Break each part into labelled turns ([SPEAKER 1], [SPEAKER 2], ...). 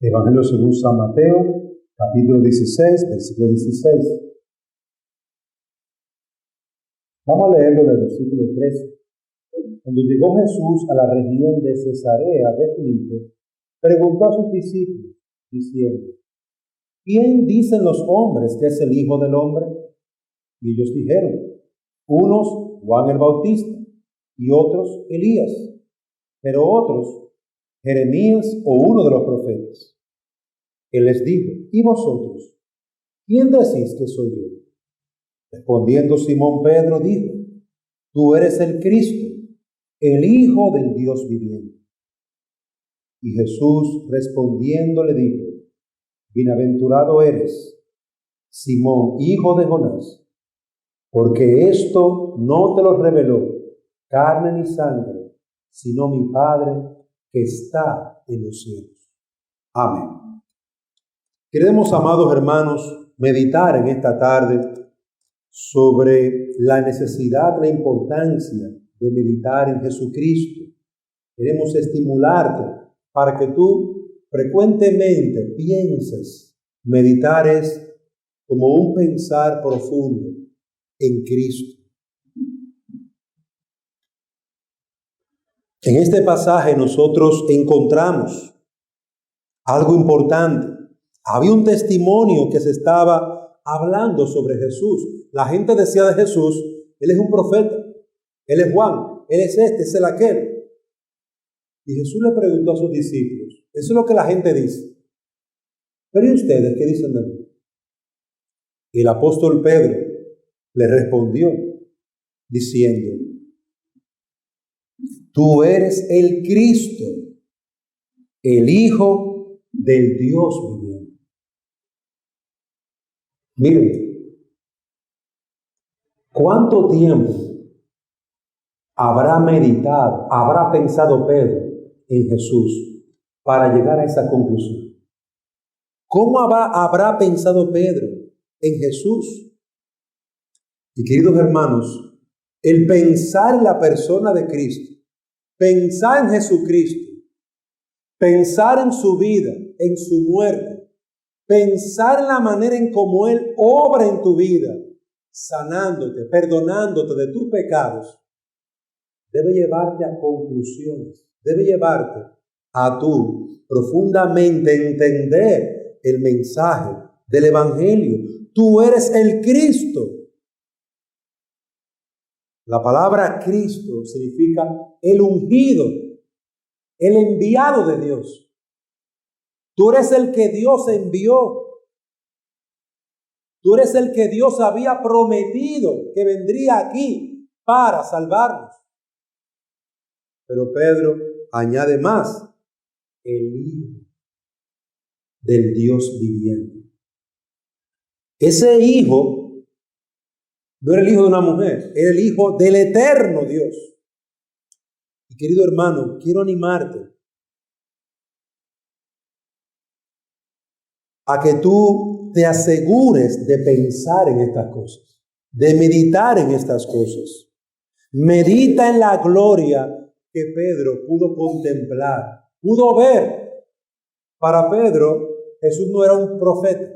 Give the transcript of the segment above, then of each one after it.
[SPEAKER 1] Evangelio según San Mateo, capítulo 16, versículo 16. Vamos a leerlo del versículo 13. Cuando llegó Jesús a la región de Cesarea de Filipo, preguntó a sus discípulos, diciendo: ¿quién dicen los hombres que es el Hijo del Hombre? Y ellos dijeron: unos Juan el Bautista, y otros Elías, pero otros Jeremías o uno de los profetas. Él les dijo: ¿y vosotros? ¿Quién decís que soy yo? Respondiendo Simón Pedro dijo: tú eres el Cristo, el Hijo del Dios viviente. Y Jesús respondiendo le dijo: bienaventurado eres, Simón, hijo de Jonás, porque esto no te lo reveló carne ni sangre, sino mi Padre que está en los cielos. Amén. Queremos, amados hermanos, meditar en esta tarde sobre la necesidad, la importancia de meditar en Jesucristo. Queremos estimularte para que tú frecuentemente pienses. Meditar es como un pensar profundo en Cristo. En este pasaje nosotros encontramos algo importante. Había un testimonio que se estaba hablando sobre Jesús. La gente decía de Jesús: Él es un profeta, Él es Juan, Él es este, es el aquel. Y Jesús le preguntó a sus discípulos: eso es lo que la gente dice, pero ¿y ustedes qué dicen de mí? Y el apóstol Pedro le respondió diciendo: tú eres el Cristo, el Hijo del Dios viviente. Miren, ¿cuánto tiempo habrá meditado, habrá pensado Pedro en Jesús para llegar a esa conclusión? ¿Cómo habrá pensado Pedro en Jesús? Y queridos hermanos, el pensar en la persona de Cristo, pensar en Jesucristo, pensar en su vida, en su muerte, pensar en la manera en cómo Él obra en tu vida, sanándote, perdonándote de tus pecados, debe llevarte a conclusiones, debe llevarte a tú profundamente entender el mensaje del Evangelio. Tú eres el Cristo. La palabra Cristo significa el ungido, el enviado de Dios. Tú eres el que Dios envió. Tú eres el que Dios había prometido que vendría aquí para salvarnos. Pero Pedro añade más: el Hijo del Dios viviente. Ese Hijo no era el hijo de una mujer, era el Hijo del eterno Dios. Y querido hermano, quiero animarte a que tú te asegures de pensar en estas cosas, de meditar en estas cosas. Medita en la gloria que Pedro pudo contemplar, pudo ver. Para Pedro, Jesús no era un profeta.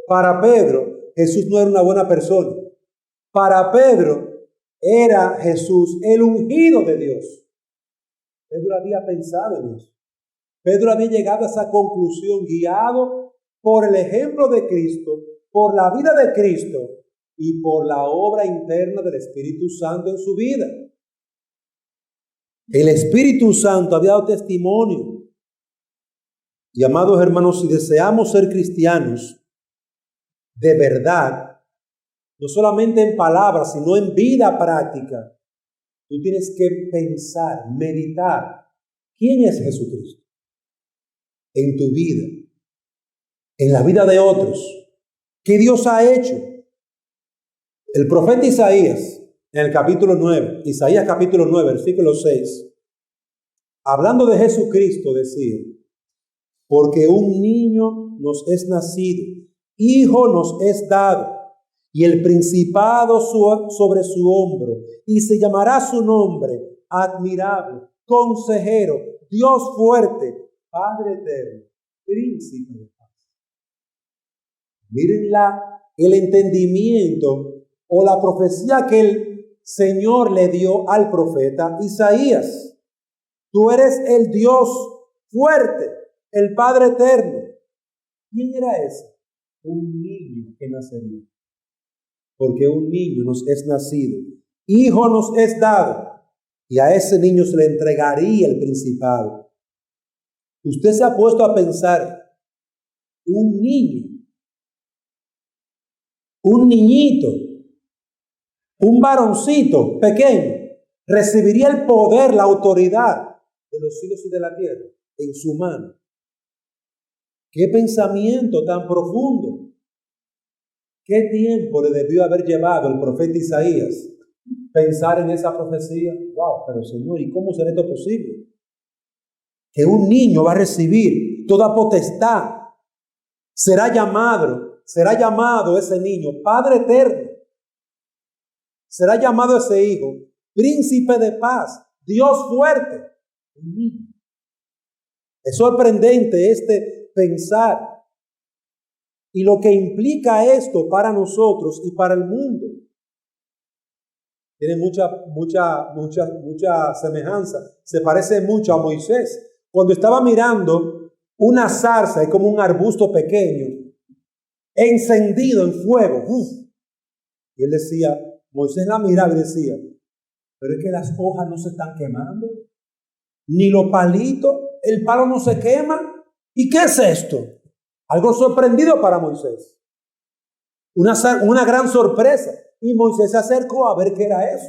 [SPEAKER 1] Para Pedro, Jesús no era una buena persona. Para Pedro, era Jesús el ungido de Dios. Pedro había pensado en eso. Pedro había llegado a esa conclusión guiado por el ejemplo de Cristo, por la vida de Cristo y por la obra interna del Espíritu Santo en su vida. El Espíritu Santo había dado testimonio. Y amados hermanos, si deseamos ser cristianos de verdad, no solamente en palabras, sino en vida práctica, tú tienes que pensar, meditar, ¿quién es Jesucristo? En tu vida, en la vida de otros. ¿Qué Dios ha hecho? El profeta Isaías, en el capítulo 9, Isaías capítulo 9, versículo 6, hablando de Jesucristo, decía: porque un niño nos es nacido, hijo nos es dado, y el principado sobre su hombro, y se llamará su nombre admirable, consejero, Dios fuerte, Padre eterno, príncipe de paz. Miren el entendimiento o la profecía que el Señor le dio al profeta Isaías. Tú eres el Dios fuerte, el Padre eterno. ¿Quién era ese? Un niño que nacería. Porque un niño nos es nacido, hijo nos es dado, y a ese niño se le entregaría el principado. Usted se ha puesto a pensar, un niño, un niñito, un varoncito pequeño, recibiría el poder, la autoridad de los cielos y de la tierra en su mano. ¡Qué pensamiento tan profundo! ¿Qué tiempo le debió haber llevado el profeta Isaías pensar en esa profecía? ¡Wow! Pero Señor, ¿y cómo será esto posible? Que un niño va a recibir toda potestad. Será llamado ese niño Padre eterno. Será llamado ese hijo Príncipe de paz, Dios fuerte. Un niño. Es sorprendente este pensar y lo que implica esto para nosotros y para el mundo. Tiene mucha semejanza. Se parece mucho a Moisés. Cuando estaba mirando una zarza, es como un arbusto pequeño, encendido en fuego. Y él decía, Moisés la miraba y decía, pero es que las hojas no se están quemando, ni los palitos, el palo no se quema. ¿Y qué es esto? Algo sorprendido para Moisés. Una gran sorpresa. Y Moisés se acercó a ver qué era eso.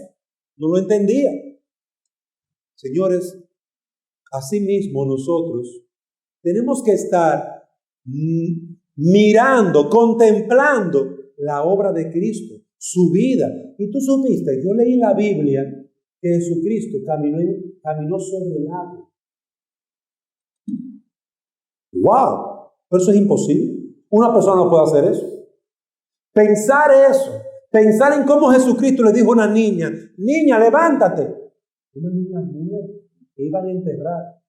[SPEAKER 1] No lo entendía. Señores, asimismo nosotros tenemos que estar mirando, contemplando la obra de Cristo, su vida. Y tú supiste, yo leí en la Biblia que Jesucristo caminó sobre el agua. ¡Wow! Pero eso es imposible. Una persona no puede hacer eso. Pensar en cómo Jesucristo le dijo a una niña, niña, levántate. Una niña muerta que iban a enterrar.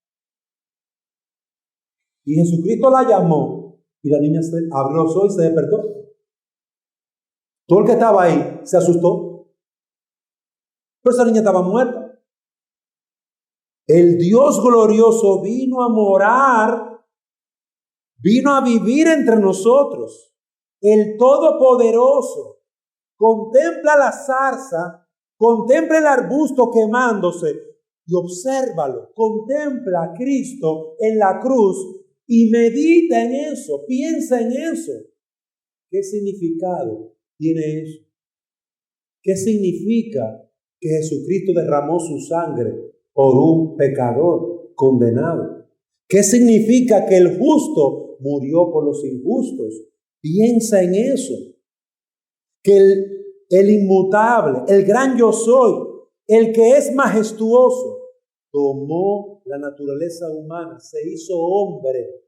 [SPEAKER 1] Y Jesucristo la llamó y la niña se abrió los ojos y se despertó. Todo el que estaba ahí se asustó. Pero esa niña estaba muerta. El Dios glorioso vino a morar, vino a vivir entre nosotros. El Todopoderoso contempla la zarza, contempla el arbusto quemándose y obsérvalo. Contempla a Cristo en la cruz y medita en eso, piensa en eso. ¿Qué significado tiene eso? ¿Qué significa que Jesucristo derramó su sangre por un pecador condenado? ¿Qué significa que el justo murió por los injustos? Piensa en eso. Que el inmutable, el gran yo soy, el que es majestuoso, tomó la naturaleza humana, se hizo hombre.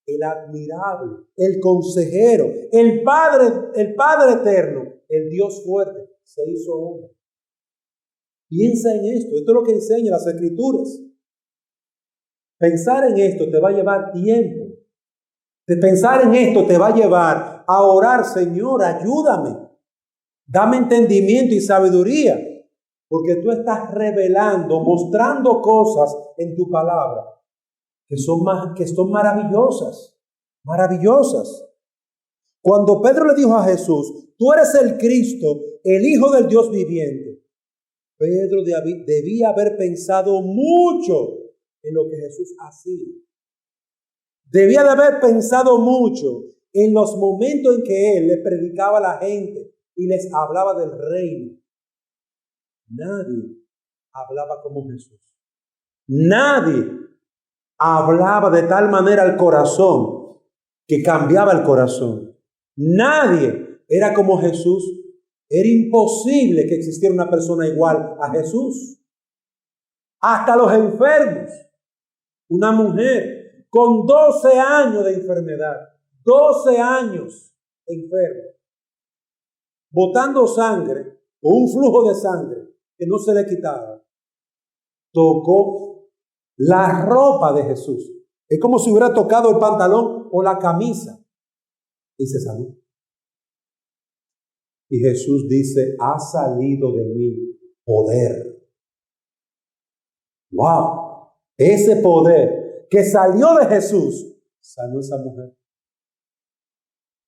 [SPEAKER 1] El admirable, el consejero, el Padre eterno, el Dios fuerte, se hizo hombre. Piensa en esto. Esto es lo que enseñan las Escrituras. Pensar en esto te va a llevar tiempo. De pensar en esto te va a llevar a orar, Señor, ayúdame. Dame entendimiento y sabiduría. Porque tú estás revelando, mostrando cosas en tu palabra que son maravillosas. Maravillosas. Cuando Pedro le dijo a Jesús, tú eres el Cristo, el Hijo del Dios viviente, Pedro debía haber pensado mucho en lo que Jesús hacía. Debía de haber pensado mucho en los momentos en que él le predicaba a la gente y les hablaba del reino. Nadie hablaba como Jesús. Nadie hablaba de tal manera al corazón que cambiaba el corazón. Nadie era como Jesús. Era imposible que existiera una persona igual a Jesús. Hasta los enfermos. Una mujer con 12 años de enfermedad, 12 años enferma, botando sangre o un flujo de sangre que no se le quitaba, tocó la ropa de Jesús Es como si hubiera tocado el pantalón o la camisa y se sanó. Y Jesús dice, ha salido de mí poder. ¡Wow! Ese poder que salió de Jesús sanó a esa mujer.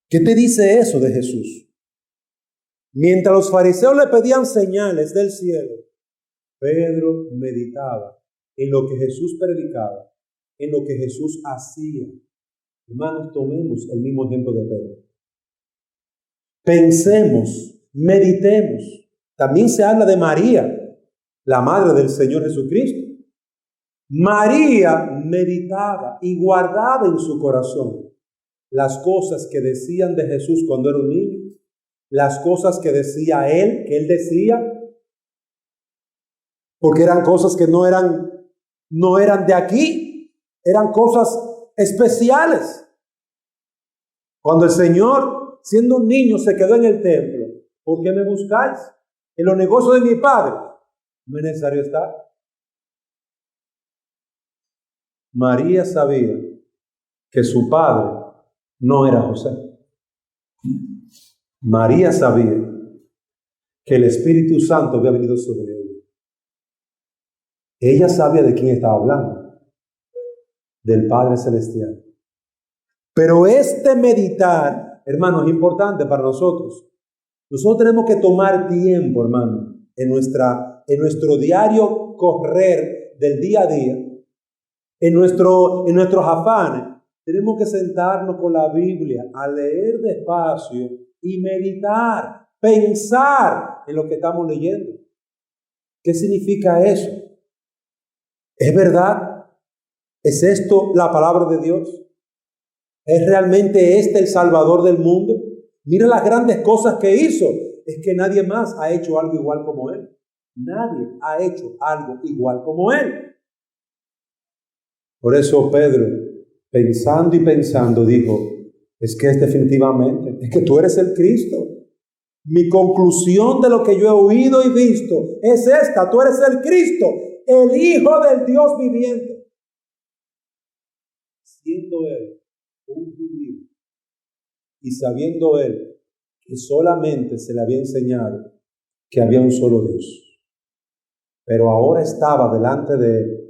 [SPEAKER 1] ¿Qué te dice eso de Jesús? Mientras los fariseos le pedían señales del cielo, Pedro meditaba en lo que Jesús predicaba, en lo que Jesús hacía. Hermanos, tomemos el mismo ejemplo de Pedro. Pensemos, meditemos. También se habla de María, la madre del Señor Jesucristo. María meditaba y guardaba en su corazón las cosas que decían de Jesús cuando era un niño, las cosas que decía él, que él decía, porque eran cosas que no eran de aquí, eran cosas especiales. Cuando el Señor, siendo un niño, se quedó en el templo, ¿por qué me buscáis? En los negocios de mi Padre no es necesario estar. María sabía que su padre no era José. María sabía que el Espíritu Santo había venido sobre ella. Ella sabía de quién estaba hablando, del Padre Celestial. Pero este meditar, hermanos, es importante para nosotros. Nosotros tenemos que tomar tiempo, hermano, en nuestro diario correr del día a día, en nuestros afanes. Tenemos que sentarnos con la Biblia, a leer despacio y meditar, pensar en lo que estamos leyendo. ¿Qué significa eso? ¿Es verdad? ¿Es esto la palabra de Dios? ¿Es realmente este el Salvador del mundo? Mira las grandes cosas que hizo. Es que nadie más ha hecho algo igual como Él. Nadie ha hecho algo igual como Él. Por eso Pedro, pensando y pensando, dijo, es que es definitivamente, es que tú eres el Cristo. Mi conclusión de lo que yo he oído y visto es esta: tú eres el Cristo, el Hijo del Dios viviente. Siendo Él un judío y sabiendo Él que solamente se le había enseñado que había un solo Dios, pero ahora estaba delante de Él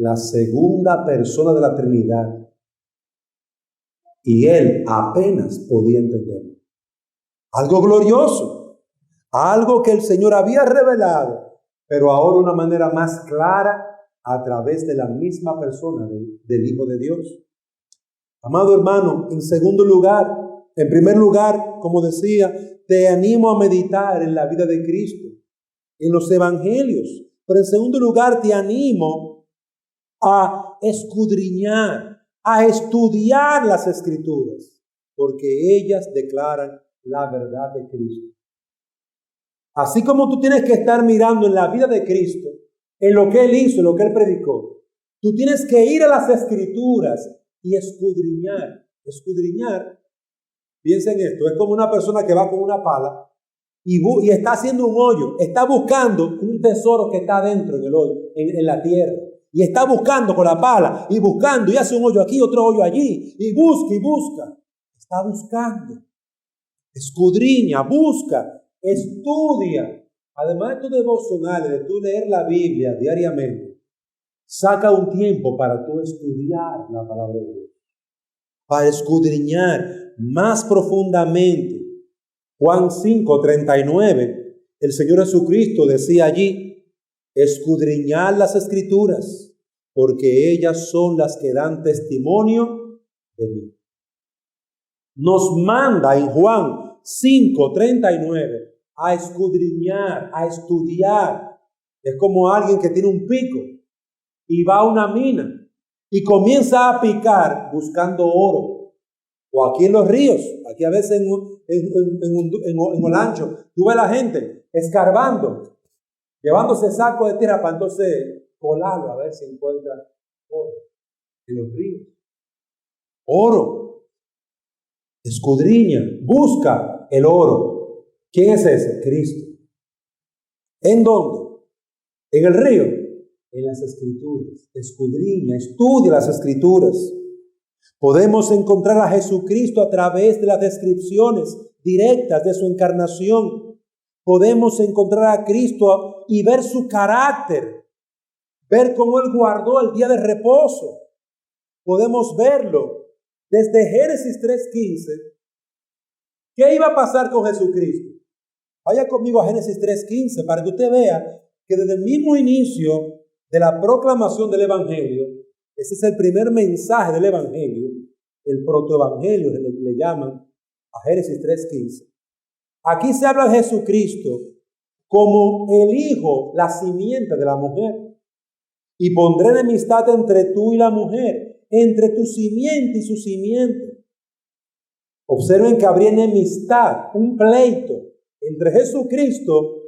[SPEAKER 1] la segunda persona de la Trinidad, y él apenas podía entenderlo. Algo glorioso, algo que el Señor había revelado, pero ahora de una manera más clara a través de la misma persona del Hijo de Dios. Amado hermano, en primer lugar, como decía, te animo a meditar en la vida de Cristo, en los evangelios, pero en segundo lugar te animo a escudriñar, a estudiar las Escrituras, porque ellas declaran la verdad de Cristo. Así como tú tienes que estar mirando en la vida de Cristo, en lo que Él hizo, en lo que Él predicó, tú tienes que ir a las Escrituras y escudriñar. Escudriñar, piensen en esto, es como una persona que va con una pala y está haciendo un hoyo, está buscando un tesoro que está dentro en el hoyo, en la tierra. Y está buscando con la pala, y buscando, y hace un hoyo aquí, otro hoyo allí, y busca. Está buscando. Escudriña, busca, estudia. Además de tus devocionales, de tú leer la Biblia diariamente, saca un tiempo para tú estudiar la palabra de Dios, para escudriñar más profundamente. Juan 5:39, el Señor Jesucristo decía allí: escudriñad las Escrituras, porque ellas son las que dan testimonio de mí. Nos manda en Juan 5:39 a escudriñar, a estudiar. Es como alguien que tiene un pico y va a una mina y comienza a picar buscando oro. O aquí en los ríos, aquí a veces en Olancho, tú ves a la gente escarbando, llevándose saco de tierra para entonces colarlo a ver si encuentra oro en los ríos. Oro. Escudriña, busca el oro. ¿Quién es ese? Cristo. ¿En dónde? En el río. en las Escrituras. Escudriña, estudia las Escrituras. Podemos encontrar a Jesucristo a través de las descripciones directas de su encarnación. Podemos encontrar a Cristo y ver su carácter, ver cómo Él guardó el día de reposo. Podemos verlo desde Génesis 3:15. ¿Qué iba a pasar con Jesucristo? Vaya conmigo a Génesis 3:15 para que usted vea que desde el mismo inicio de la proclamación del Evangelio, ese es el primer mensaje del Evangelio, el protoevangelio le llaman a Génesis 3:15. Aquí se habla de Jesucristo como el Hijo, la simiente de la mujer. Y pondré enemistad entre tú y la mujer, entre tu simiente y su simiente. Observen que habría enemistad, un pleito entre Jesucristo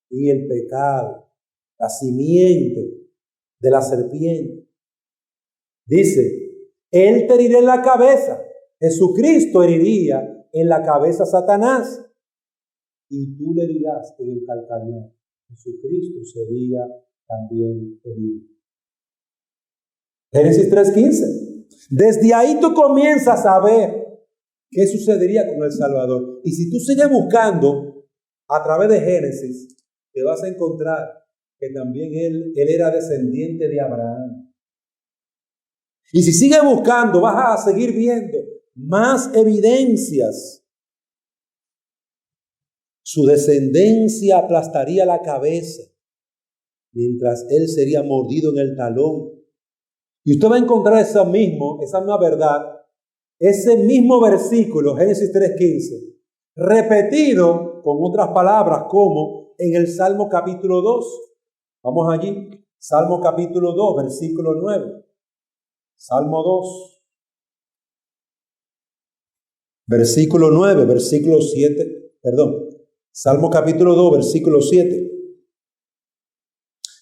[SPEAKER 1] y el pecado, la simiente de la serpiente. Dice, Él te herirá en la cabeza. Jesucristo heriría en la cabeza a Satanás y tú le herirás en el calcañar. Jesucristo sería también herido. Génesis 3:15. Desde ahí tú comienzas a ver qué sucedería con el Salvador. Y si tú sigues buscando a través de Génesis, te vas a encontrar que también él era descendiente de Abraham. Y si sigues buscando, vas a seguir viendo más evidencias. Su descendencia aplastaría la cabeza, mientras él sería mordido en el talón. Y usted va a encontrar esa misma verdad, ese mismo versículo, Génesis 3:15, repetido con otras palabras como en el Salmo capítulo 2. Vamos allí, Salmo capítulo 2, versículo 9. Salmo 2, versículo 9, versículo 7, Salmo capítulo 2, versículo 7.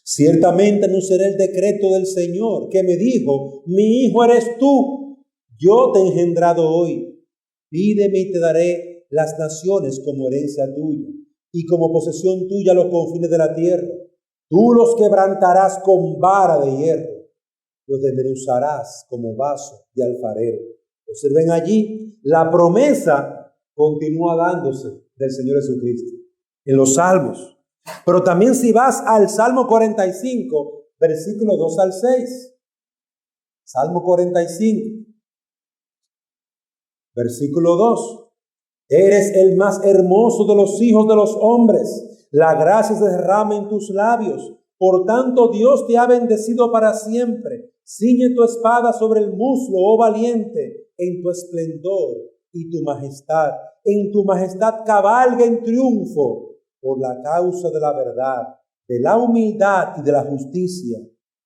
[SPEAKER 1] Ciertamente no será el decreto del Señor que me dijo, mi hijo eres tú, yo te he engendrado hoy. Pídeme y te daré las naciones como herencia tuya y como posesión tuya los confines de la tierra. Tú los quebrantarás con vara de hierro, los desmenuzarás como vaso de alfarero. Observen allí, la promesa continúa dándose del Señor Jesucristo en los salmos. Pero también si vas al Salmo 45, versículos 2 al 6. Salmo 45, versículo 2. Eres el más hermoso de los hijos de los hombres. La gracia se derrama en tus labios. Por tanto, Dios te ha bendecido para siempre. Ciñe tu espada sobre el muslo, oh valiente, en tu esplendor y tu majestad. En tu majestad cabalga en triunfo por la causa de la verdad, de la humildad y de la justicia.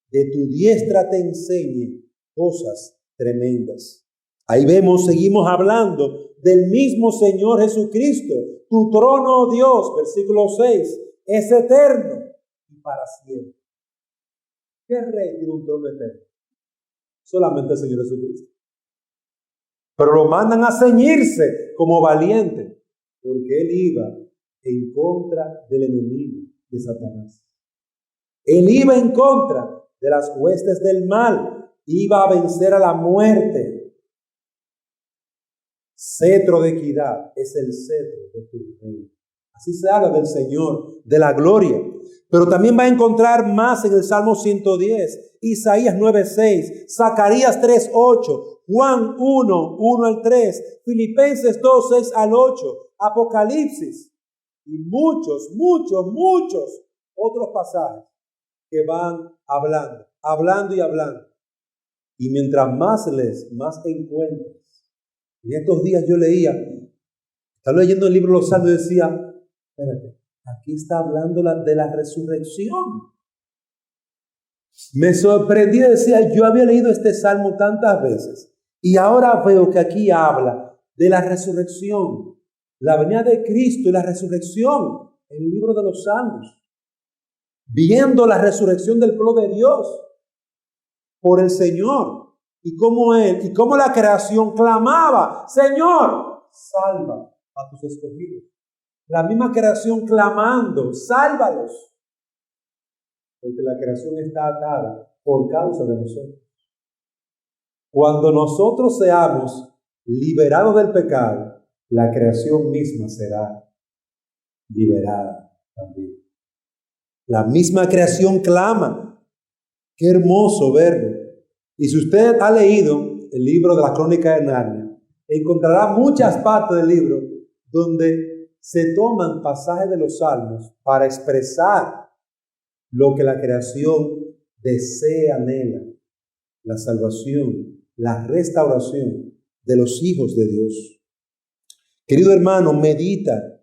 [SPEAKER 1] De tu diestra te enseñe cosas tremendas. Ahí vemos, seguimos hablando del mismo Señor Jesucristo. Tu trono, oh Dios, versículo 6, es eterno y para siempre. ¿Qué rey tiene un trono eterno? Solamente el Señor Jesucristo. Pero lo mandan a ceñirse como valiente, porque Él iba en contra del enemigo de Satanás. Él iba en contra de las huestes del mal, iba a vencer a la muerte. Cetro de equidad es el cetro de tu reino. Así se habla del Señor, de la gloria. Pero también va a encontrar más en el Salmo 110, Isaías 9:6, Zacarías 3:8, Juan 1:1 al 3, Filipenses 2:6 al 8, Apocalipsis y muchos otros pasajes que van hablando y hablando. Y mientras más lees, más encuentras. En estos días yo estaba leyendo el libro de los Salmos y decía, espérate, aquí está hablando de la resurrección. Me sorprendí y decía, yo había leído este salmo tantas veces y ahora veo que aquí habla de la resurrección, la venida de Cristo y la resurrección en el libro de los Salmos. Viendo la resurrección del pueblo de Dios por el Señor y cómo la creación clamaba, Señor, salva a tus escogidos. La misma creación clamando, sálvalos. Porque la creación está atada por causa de nosotros. Cuando nosotros seamos liberados del pecado, la creación misma será liberada también. La misma creación clama. Qué hermoso verlo. Y si usted ha leído el libro de la Crónica de Narnia, encontrará muchas partes del libro donde se toman pasajes de los Salmos para expresar lo que la creación desea, anhela: la salvación, la restauración de los hijos de Dios. Querido hermano, medita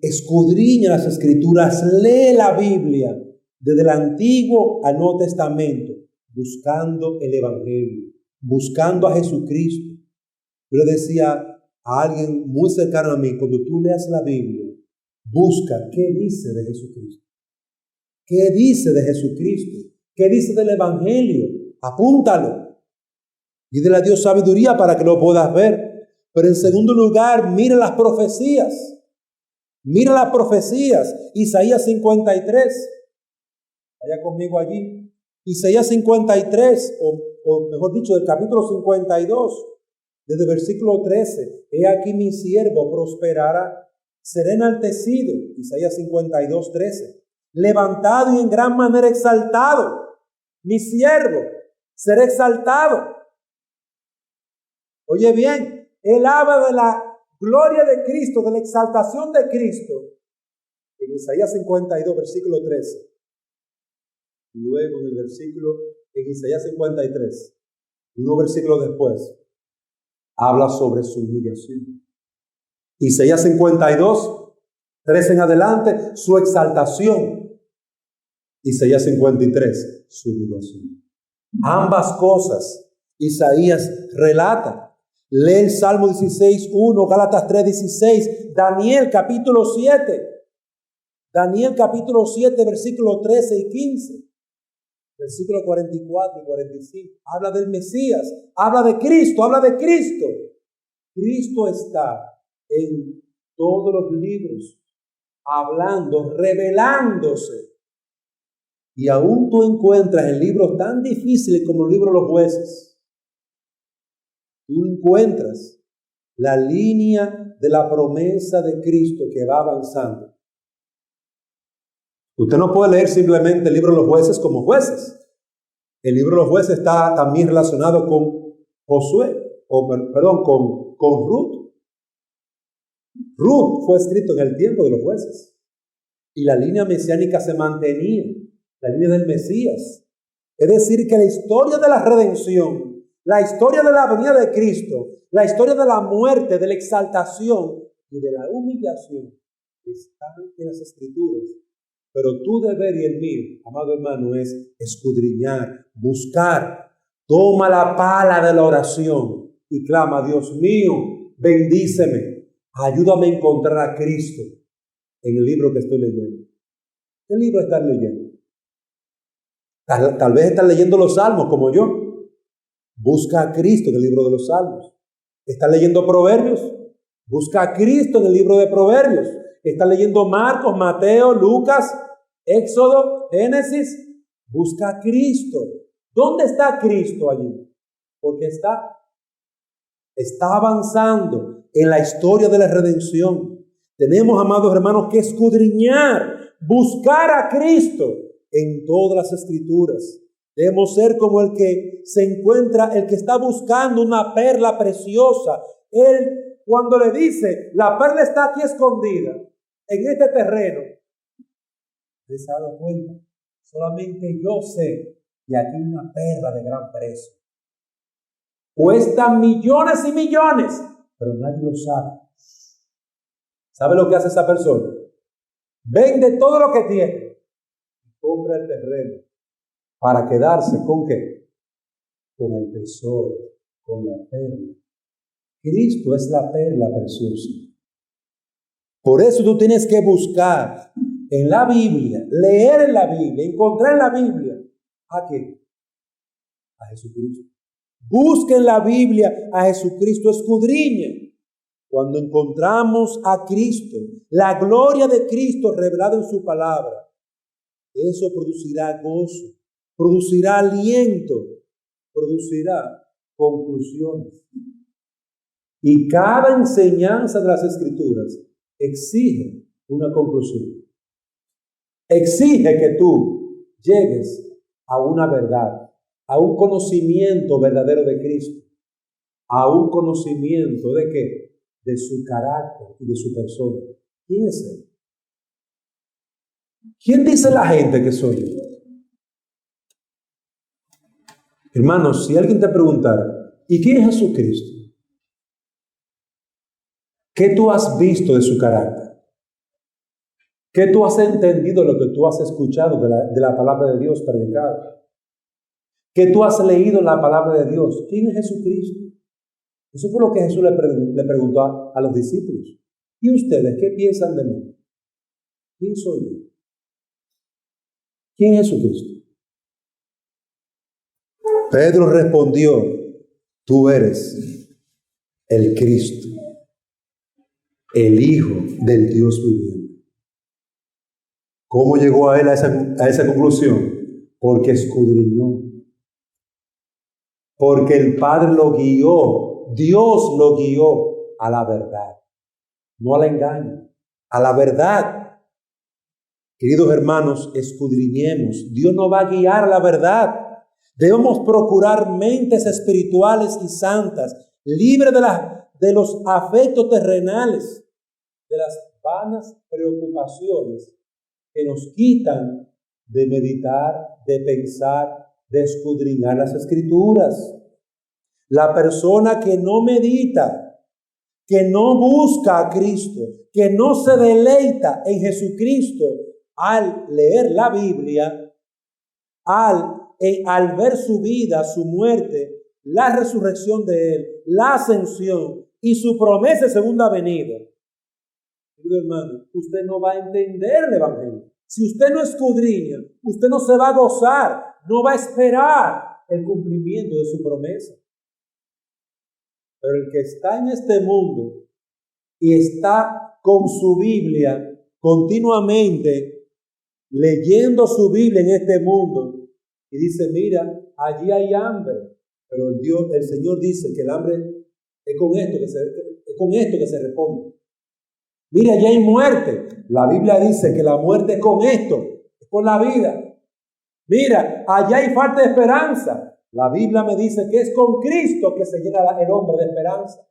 [SPEAKER 1] escudriña las Escrituras, lee la Biblia desde el Antiguo al Nuevo Testamento, buscando el Evangelio, buscando a Jesucristo. Yo le decía a alguien muy cercano a mí, cuando tú leas la Biblia, busca qué dice de Jesucristo. ¿Qué dice de Jesucristo? ¿Qué dice del Evangelio? Apúntalo. Pídele a Dios sabiduría para que lo puedas ver. Pero en segundo lugar, mira las profecías. Mira las profecías. Isaías 53. Vaya conmigo allí. Isaías 53, o mejor dicho, del capítulo 52, desde el versículo 13. He aquí mi siervo prosperará, será enaltecido. Isaías 52, 13. Levantado y en gran manera exaltado. Mi siervo será exaltado. Oye bien, él habla de la gloria de Cristo, de la exaltación de Cristo, en Isaías 52, versículo 13. Y luego en Isaías 53, unos versículos después, habla sobre su humillación. Isaías 52, 13 en adelante, su exaltación. Isaías 53, su humillación. Ambas cosas Isaías relata. Lee el Salmo 16, 1, Gálatas 3, 16, Daniel capítulo 7. Daniel capítulo 7, versículos 13 y 15. Versículos 44 y 45. Habla del Mesías, habla de Cristo, habla de Cristo. Cristo está en todos los libros, hablando, revelándose. Y aún tú encuentras en libros tan difíciles como el libro de los Jueces, tú encuentras la línea de la promesa de Cristo que va avanzando. Usted no puede leer simplemente el libro de los Jueces como Jueces. El libro de los Jueces está también relacionado con con Ruth. Ruth fue escrito en el tiempo de los Jueces. Y la línea mesiánica se mantenía, la línea del Mesías. Es decir, que la historia de la redención, la historia de la venida de Cristo, la historia de la muerte, de la exaltación y de la humillación están en las Escrituras. Pero tu deber y el mío, amado hermano, es escudriñar, buscar. Toma la pala de la oración y clama: Dios mío, bendíceme, ayúdame a encontrar a Cristo en el libro que estoy leyendo. ¿Qué libro estás leyendo? Tal vez estás leyendo los Salmos como yo. Busca a Cristo en el libro de los Salmos. ¿Estás leyendo Proverbios? Busca a Cristo en el libro de Proverbios. ¿Estás leyendo Marcos, Mateo, Lucas, Éxodo, Génesis? Busca a Cristo. ¿Dónde está Cristo allí? Porque está avanzando en la historia de la redención. Tenemos, amados hermanos, que escudriñar, buscar a Cristo en todas las Escrituras. Debemos ser como el que se encuentra, el que está buscando una perla preciosa. Él, cuando le dice: la perla está aquí escondida, en este terreno, ¿se ha dado cuenta? Solamente yo sé que aquí hay una perla de gran precio. Cuesta millones y millones, pero nadie lo sabe. ¿Sabe lo que hace esa persona? Vende todo lo que tiene y compra el terreno para quedarse ¿con qué? Con el tesoro, con la perla. Cristo es la perla preciosa. Por eso tú tienes que buscar en la Biblia, leer en la Biblia, encontrar en la Biblia ¿a qué? A Jesucristo. Busca en la Biblia a Jesucristo, escudriña. Cuando encontramos a Cristo, la gloria de Cristo revelada en su palabra, eso producirá gozo, producirá aliento, producirá conclusiones. Y cada enseñanza de las Escrituras exige una conclusión. Exige que tú llegues a una verdad, a un conocimiento verdadero de Cristo, a un conocimiento de qué, de su carácter y de su persona. ¿Quién es Él? ¿Quién dice la gente que soy yo? Hermanos, si alguien te preguntara, ¿y quién es Jesucristo? ¿Qué tú has visto de su carácter? ¿Qué tú has entendido de lo que tú has escuchado de la palabra de Dios predicada? ¿Qué tú has leído en la palabra de Dios? ¿Quién es Jesucristo? Eso fue lo que Jesús le preguntó a los discípulos. ¿Y ustedes qué piensan de mí? ¿Quién soy yo? ¿Quién es Jesucristo? Pedro respondió, tú eres el Cristo, el Hijo del Dios viviente. ¿Cómo llegó a él a esa conclusión? Porque escudriñó. Porque el Padre lo guió, Dios lo guió a la verdad, no al engaño, a la verdad. Queridos hermanos, escudriñemos. Dios nos va a guiar a la verdad. Debemos procurar mentes espirituales y santas, libres de los afectos terrenales, de las vanas preocupaciones que nos quitan de meditar, de pensar, de escudriñar las Escrituras. La persona que no medita, que no busca a Cristo, que no se deleita en Jesucristo al leer la Biblia, al ver su vida, su muerte, la resurrección de Él, la ascensión y su promesa de segunda venida. Querido hermano, usted no va a entender el Evangelio. Si usted no escudriña, usted no se va a gozar, no va a esperar el cumplimiento de su promesa. Pero el que está en este mundo y está con su Biblia continuamente leyendo su Biblia en este mundo y dice, mira, allí hay hambre, pero el Señor dice que el hambre es con esto que se responde. Mira, allí hay muerte. La Biblia dice que la muerte es con esto, es con la vida. Mira, allá hay falta de esperanza. La Biblia me dice que es con Cristo que se llena el hombre de esperanza.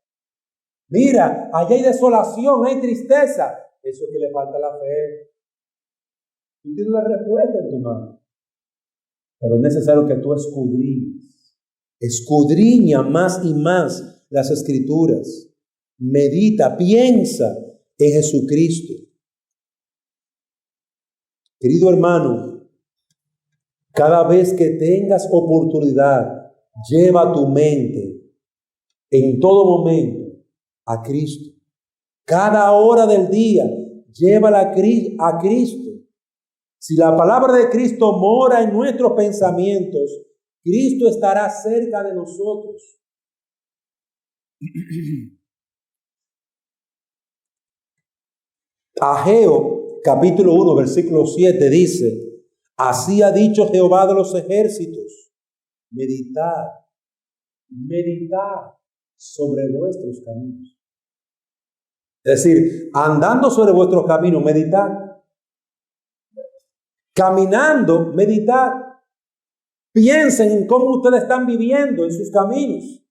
[SPEAKER 1] Mira, allá hay desolación, hay tristeza. Eso es que le falta la fe. Tú tienes la respuesta en tu mano. Pero es necesario que tú escudriñes. Escudriña más y más las Escrituras. Medita, piensa en Jesucristo. Querido hermano, cada vez que tengas oportunidad, lleva tu mente en todo momento a Cristo. Cada hora del día, llévala a Cristo. Si la palabra de Cristo mora en nuestros pensamientos, Cristo estará cerca de nosotros. Ageo, capítulo 1, versículo 7 dice, así ha dicho Jehová de los ejércitos, meditad sobre vuestros caminos. Es decir, andando sobre vuestros caminos, meditad. Caminando, meditad. Piensen en cómo ustedes están viviendo en sus caminos.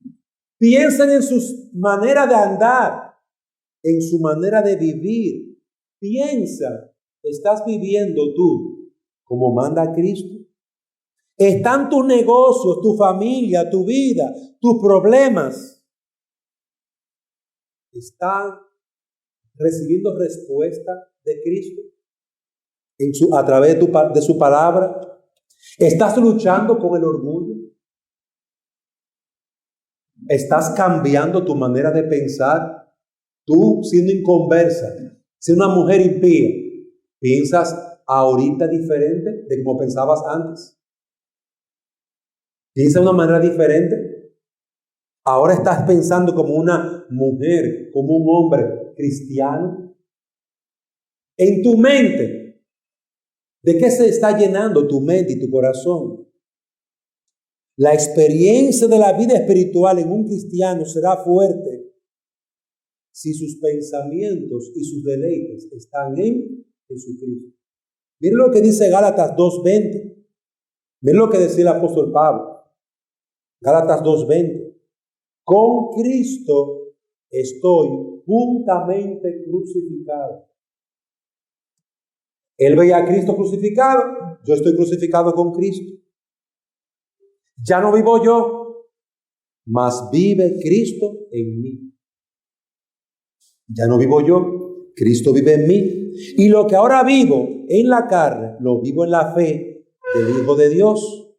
[SPEAKER 1] Piensen en sus maneras de andar, en su manera de vivir. Piensa, ¿estás viviendo tú como manda Cristo? ¿Están tus negocios, tu familia, tu vida, tus problemas? ¿Están recibiendo respuesta de Cristo a través de su palabra? ¿Estás luchando con el orgullo? ¿Estás cambiando tu manera de pensar? Tú, siendo inconversa, siendo una mujer impía, ¿piensas ahorita diferente de como pensabas antes? ¿Piensas de una manera diferente? Ahora estás pensando como una mujer, como un hombre cristiano. En tu mente ¿De qué se está llenando tu mente y tu corazón? La experiencia de la vida espiritual en un cristiano será fuerte si sus pensamientos y sus deleites están en Jesucristo. Miren lo que dice Gálatas 2:20. Miren lo que decía el apóstol Pablo. Gálatas 2:20. Con Cristo estoy juntamente crucificado. Él veía a Cristo crucificado, yo estoy crucificado con Cristo. Ya no vivo yo, mas vive Cristo en mí. Ya no vivo yo, Cristo vive en mí. Y lo que ahora vivo en la carne, lo vivo en la fe del Hijo de Dios,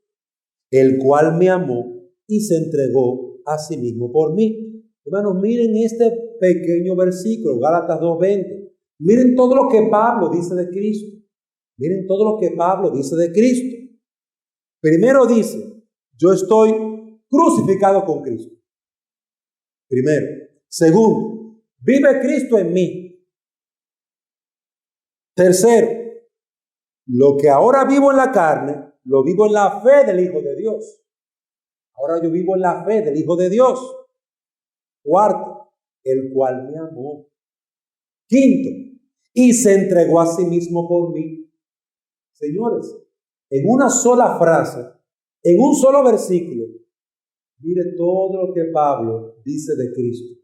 [SPEAKER 1] el cual me amó y se entregó a sí mismo por mí. Hermanos, miren este pequeño versículo, Gálatas 2:20. Miren todo lo que Pablo dice de Cristo. Miren todo lo que Pablo dice de Cristo. Primero dice, yo estoy crucificado con Cristo. Primero. Segundo, vive Cristo en mí. Tercero, lo que ahora vivo en la carne, lo vivo en la fe del Hijo de Dios. Ahora yo vivo en la fe del Hijo de Dios. Cuarto, el cual me amó. Quinto, y se entregó a sí mismo por mí. Señores, en una sola frase, en un solo versículo, mire todo lo que Pablo dice de Cristo.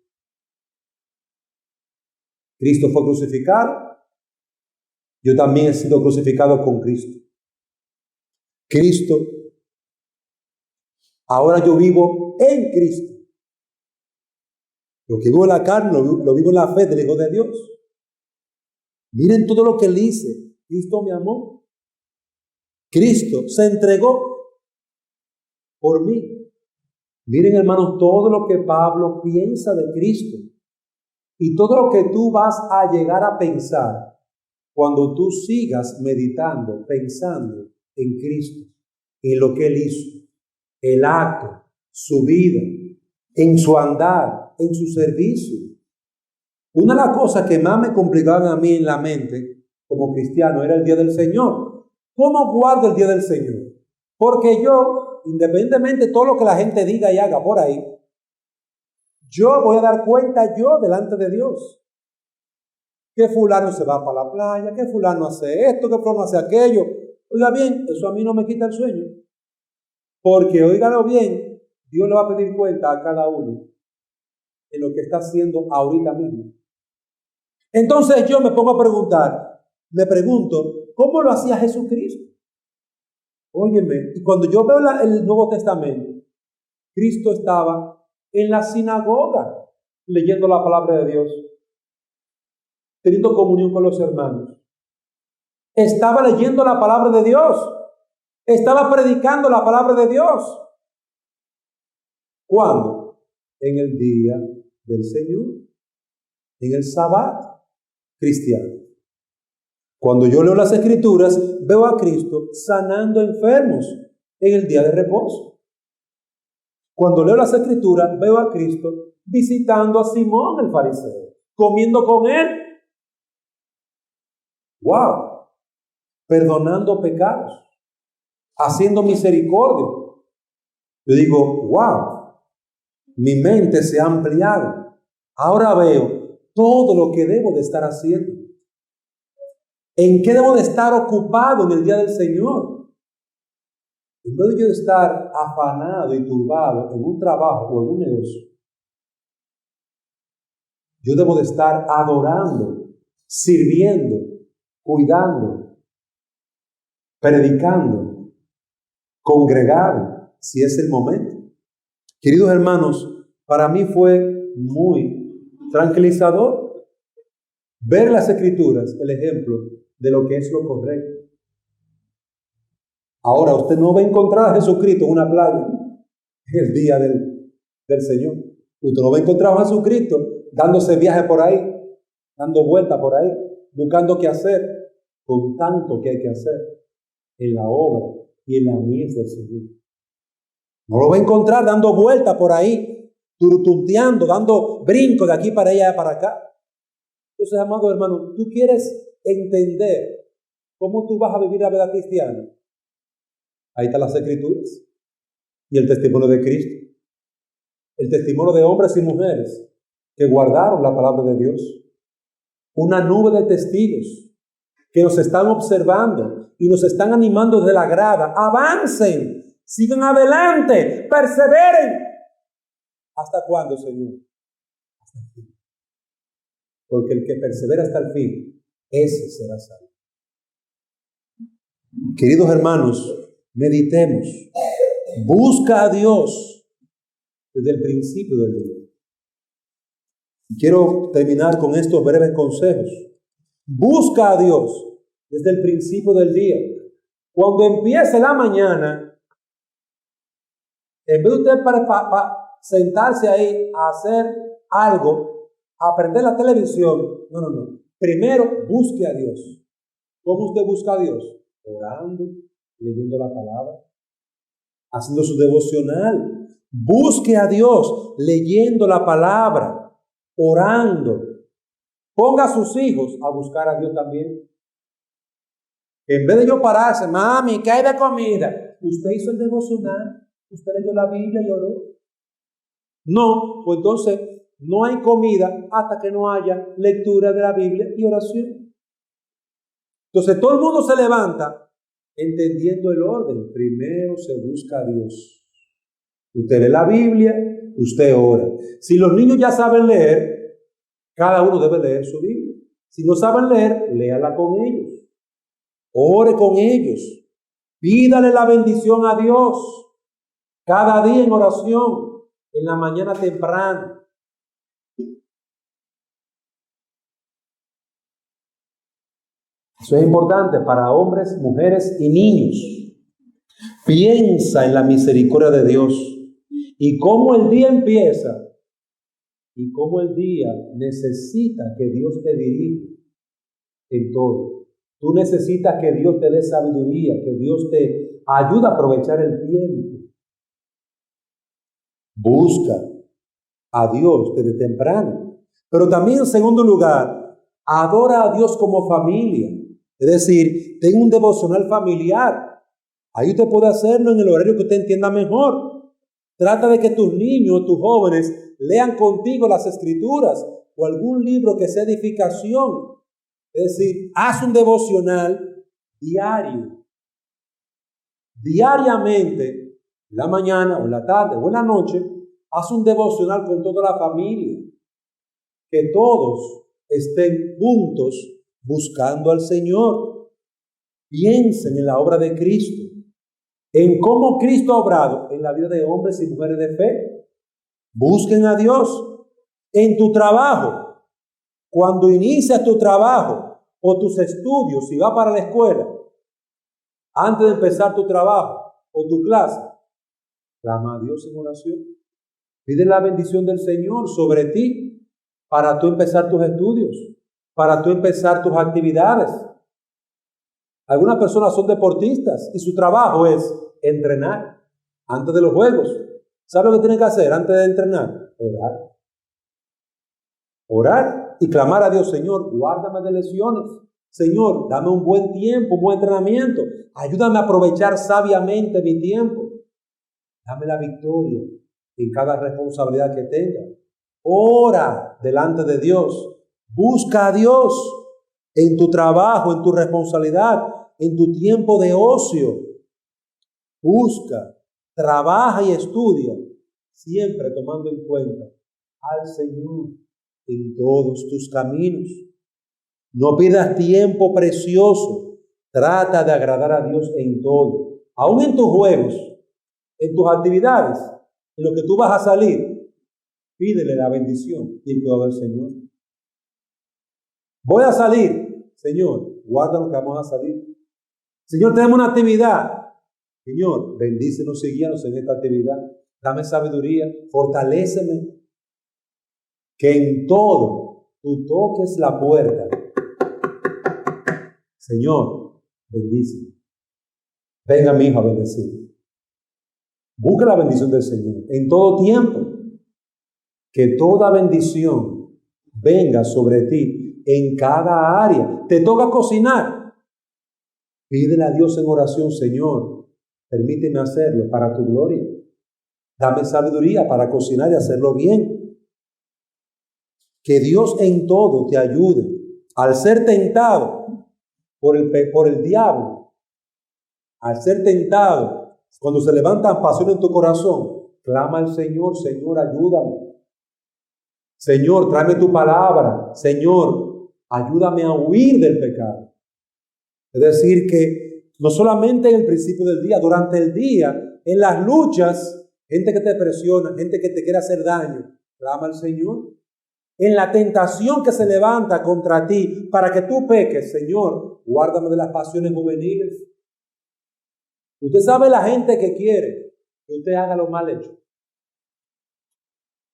[SPEAKER 1] Cristo fue crucificado. Yo también he sido crucificado con Cristo. Cristo, ahora yo vivo en Cristo. Lo que vivo en la carne, lo vivo en la fe del Hijo de Dios. Miren todo lo que él dice. Cristo me amó. Cristo se entregó por mí. Miren, hermanos, todo lo que Pablo piensa de Cristo y todo lo que tú vas a llegar a pensar cuando tú sigas meditando, pensando en Cristo, en lo que él hizo, el acto, su vida, en su andar, en su servicio. Una de las cosas que más me complicaban a mí en la mente como cristiano era el día del Señor. ¿Cómo guardo el día del Señor? Porque yo, independientemente de todo lo que la gente diga y haga por ahí, yo voy a dar cuenta yo delante de Dios. Que fulano se va para la playa, que fulano hace esto, que fulano hace aquello. Oiga bien, eso a mí no me quita el sueño. Porque, óigalo bien, Dios le va a pedir cuenta a cada uno en lo que está haciendo ahorita mismo. Entonces yo me pongo a preguntar, me pregunto, ¿cómo lo hacía Jesucristo? Óyeme, y cuando yo veo el Nuevo Testamento, Cristo estaba en la sinagoga leyendo la palabra de Dios, teniendo comunión con los hermanos. Estaba leyendo la palabra de Dios. Estaba predicando la palabra de Dios. ¿Cuándo? En el día del Señor, en el Sabbat cristiano. Cuando yo leo las Escrituras, veo a Cristo sanando enfermos en el día de reposo. Cuando leo las Escrituras, veo a Cristo visitando a Simón el fariseo, comiendo con él. ¡Wow! Perdonando pecados, haciendo misericordia. Yo digo, ¡wow! Mi mente se ha ampliado. Ahora veo todo lo que debo de estar haciendo. ¿En qué debo de estar ocupado en el día del Señor? En vez de yo estar afanado y turbado en un trabajo o en un negocio, yo debo de estar adorando, sirviendo, cuidando, predicando, congregado, si es el momento. Queridos hermanos, para mí fue muy tranquilizador ver las Escrituras, el ejemplo de lo que es lo correcto. Ahora, usted no va a encontrar a Jesucristo en una playa el día del Señor. Usted no va a encontrar a Jesucristo dándose viaje por ahí, dando vueltas por ahí, buscando qué hacer, con tanto que hay que hacer en la obra y en la mies del Señor. No lo va a encontrar dando vueltas por ahí, turutunteando, dando brincos de aquí para allá, para acá. Entonces, amado hermano, tú quieres entender ¿Cómo tú vas a vivir la vida cristiana? Ahí están las Escrituras y el testimonio de Cristo. El testimonio de hombres y mujeres que guardaron la palabra de Dios. Una nube de testigos que nos están observando y nos están animando desde la grada. Avancen, sigan adelante, perseveren. ¿Hasta cuándo, Señor? Hasta el fin. Porque el que persevera hasta el fin, ese será salvo. Queridos hermanos, meditemos. Busca a Dios desde el principio del día. Quiero terminar con estos breves consejos. Busca a Dios desde el principio del día. Cuando empiece la mañana, en vez de usted para sentarse ahí a hacer algo, a aprender la televisión, no. Primero, busque a Dios. ¿Cómo usted busca a Dios? Orando, leyendo la palabra, haciendo su devocional. Busque a Dios leyendo la palabra, orando. Ponga a sus hijos a buscar a Dios también. En vez de yo pararse, mami, ¿qué hay de comida? Usted hizo el devocional, usted leyó la Biblia y oró. No, pues entonces no hay comida hasta que no haya lectura de la Biblia y oración. Entonces todo el mundo se levanta entendiendo el orden. Primero se busca a Dios. Usted lee la Biblia, usted ora. Si los niños ya saben leer, cada uno debe leer su Biblia. Si no saben leer, léala con ellos. Ore con ellos. Pídale la bendición a Dios. Cada día en oración, en la mañana temprano. Eso es importante para hombres, mujeres y niños. Piensa en la misericordia de Dios y cómo el día empieza y cómo el día necesita que Dios te dirija en todo. Tú necesitas que Dios te dé sabiduría, que Dios te ayude a aprovechar el tiempo. Busca a Dios desde temprano. Pero también, en segundo lugar, adora a Dios como familia. Es decir, ten un devocional familiar. Ahí usted puede hacerlo en el horario que usted entienda mejor. Trata de que tus niños, tus jóvenes, lean contigo las Escrituras o algún libro que sea edificación. Es decir, haz un devocional diario. Diariamente, en la mañana o en la tarde o en la noche, haz un devocional con toda la familia. Que todos estén juntos buscando al Señor. Piensen en la obra de Cristo, en cómo Cristo ha obrado en la vida de hombres y mujeres de fe. Busquen a Dios en tu trabajo. Cuando inicias tu trabajo o tus estudios, si vas para la escuela, antes de empezar tu trabajo o tu clase, clama a Dios en oración. Pide la bendición del Señor sobre ti para tú empezar tus estudios, para tú empezar tus actividades. Algunas personas son deportistas y su trabajo es entrenar antes de los juegos. ¿Sabe lo que tienen que hacer antes de entrenar? Orar. Orar y clamar a Dios: Señor, guárdame de lesiones. Señor, dame un buen tiempo, un buen entrenamiento. Ayúdame a aprovechar sabiamente mi tiempo. Dame la victoria en cada responsabilidad que tenga. Ora delante de Dios. Busca a Dios en tu trabajo, en tu responsabilidad, en tu tiempo de ocio. Busca, trabaja y estudia, siempre tomando en cuenta al Señor en todos tus caminos. No pidas tiempo precioso. Trata de agradar a Dios en todo. Aún en tus juegos, en tus actividades, en lo que tú vas a salir, pídele la bendición y el cuidado del Señor. Voy a salir. Señor, guarda lo que vamos a salir. Señor, tenemos una actividad. Señor, bendícenos y guíanos en esta actividad. Dame sabiduría, fortaléceme. Que en todo tú toques la puerta. Señor, bendíceme. Venga mi hijo a bendecir. Busca la bendición del Señor en todo tiempo. Que toda bendición venga sobre ti en cada área. Te toca cocinar. Pídele a Dios en oración, Señor, permíteme hacerlo para tu gloria. Dame sabiduría para cocinar y hacerlo bien. Que Dios en todo te ayude. Al ser tentado por el diablo, al ser tentado, cuando se levantan pasiones en tu corazón, clama al Señor, Señor, ayúdame. Señor, tráeme tu palabra. Señor, ayúdame a huir del pecado. Es decir, que no solamente en el principio del día, durante el día, en las luchas, gente que te presiona, gente que te quiere hacer daño, clama al Señor. En la tentación que se levanta contra ti para que tú peques, Señor, guárdame de las pasiones juveniles. Usted sabe la gente que quiere que usted haga lo mal hecho.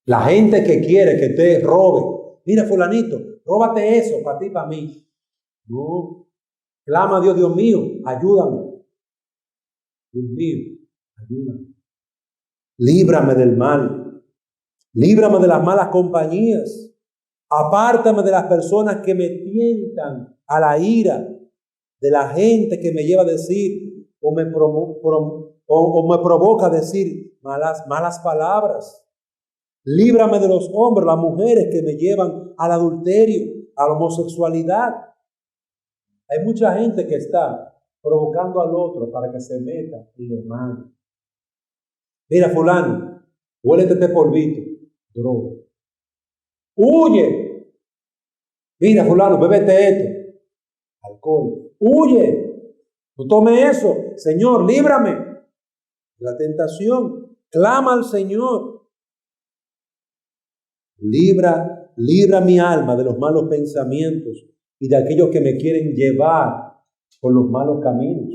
[SPEAKER 1] La gente que quiere que usted robe. Mira, fulanito, róbate eso para ti y para mí. No. Clama a Dios, Dios mío, ayúdame. Dios mío, ayúdame. Líbrame del mal. Líbrame de las malas compañías. Apártame de las personas que me tientan a la ira. De la gente que me lleva a decir o me provoca a decir malas palabras. Líbrame de los hombres, las mujeres que me llevan al adulterio, a la homosexualidad. Hay mucha gente que está provocando al otro para que se meta en lo malo. Mira, fulano, huélete este polvito, droga. Huye. Mira, fulano, bébete esto, alcohol. Huye. No tome eso. Señor, líbrame de la tentación. Clama al Señor. Libra mi alma de los malos pensamientos y de aquellos que me quieren llevar por los malos caminos.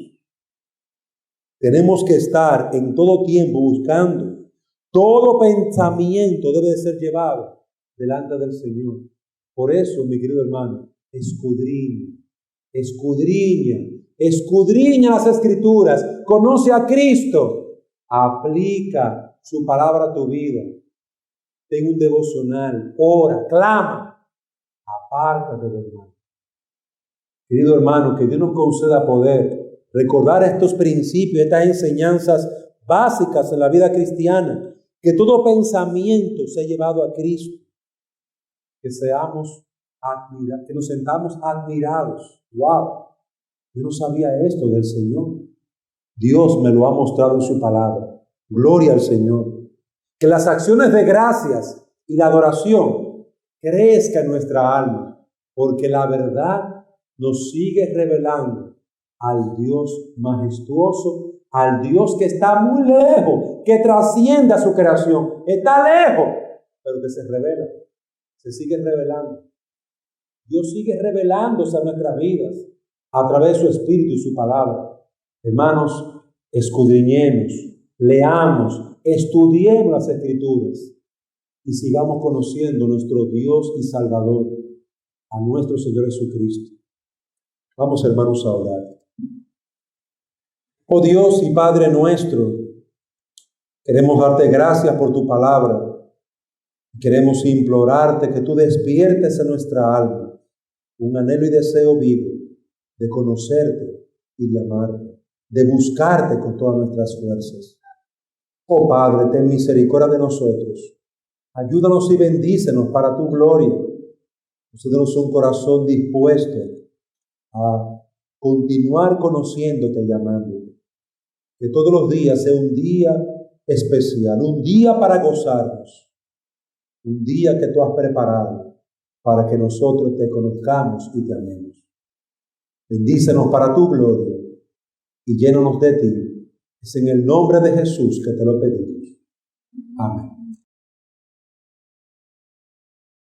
[SPEAKER 1] Tenemos que estar en todo tiempo buscando. Todo pensamiento debe de ser llevado delante del Señor. Por eso, mi querido hermano, escudriña las Escrituras, conoce a Cristo, aplica su palabra a tu vida. Ten un devocional, ora, clama, apártate del mal. Querido hermano, que Dios nos conceda poder recordar estos principios, estas enseñanzas básicas en la vida cristiana, que todo pensamiento sea llevado a Cristo, que que nos sentamos admirados. ¡Wow! Yo no sabía esto del Señor. Dios me lo ha mostrado en su palabra. Gloria al Señor. Que las acciones de gracias y la adoración crezcan en nuestra alma, porque la verdad nos sigue revelando al Dios majestuoso, al Dios que está muy lejos, que trasciende a su creación. Está lejos, pero que se revela, se sigue revelando. Dios sigue revelándose a nuestras vidas a través de su Espíritu y su palabra. Hermanos, escudriñemos, leamos, estudiemos las Escrituras y sigamos conociendo a nuestro Dios y Salvador, a nuestro Señor Jesucristo. Vamos, hermanos, a orar. Oh Dios y Padre nuestro, queremos darte gracias por tu palabra. Queremos implorarte que tú despiertes en nuestra alma un anhelo y deseo vivo de conocerte y de amarte, de buscarte con todas nuestras fuerzas. Oh Padre, ten misericordia de nosotros. Ayúdanos y bendícenos para tu gloria. Concédenos un corazón dispuesto a continuar conociéndote y amándote. Que todos los días sea un día especial, un día para gozarnos, un día que tú has preparado para que nosotros te conozcamos y te amemos. Bendícenos para tu gloria y llénanos de ti. Es en el nombre de Jesús que te lo pedimos. Amén.